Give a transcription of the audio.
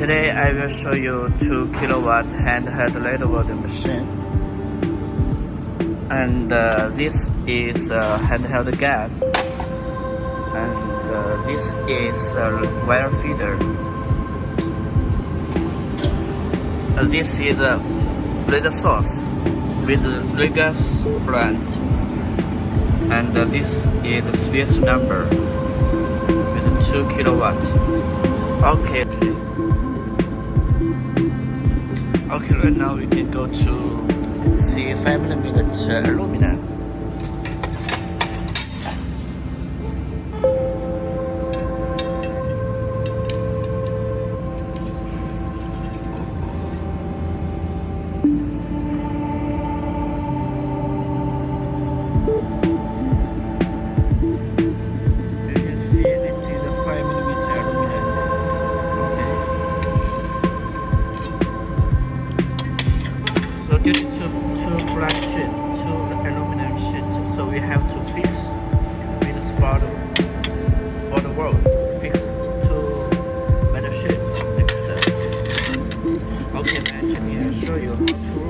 Today I will show you 2 kilowatt handheld laserweld machine, and this is a handheld gun, and this is a wire feeder. This is a laser source with Regas brand, and this is a switch number with 2 kilowatt. Okay, right now we can go to see 5mm aluminum. You can see this is a 5mm aluminum. So due to two black sheet, two aluminum sheet, so we have to fix with the spot weld, fix two metal sheet like that. Okay, man, let me show you how to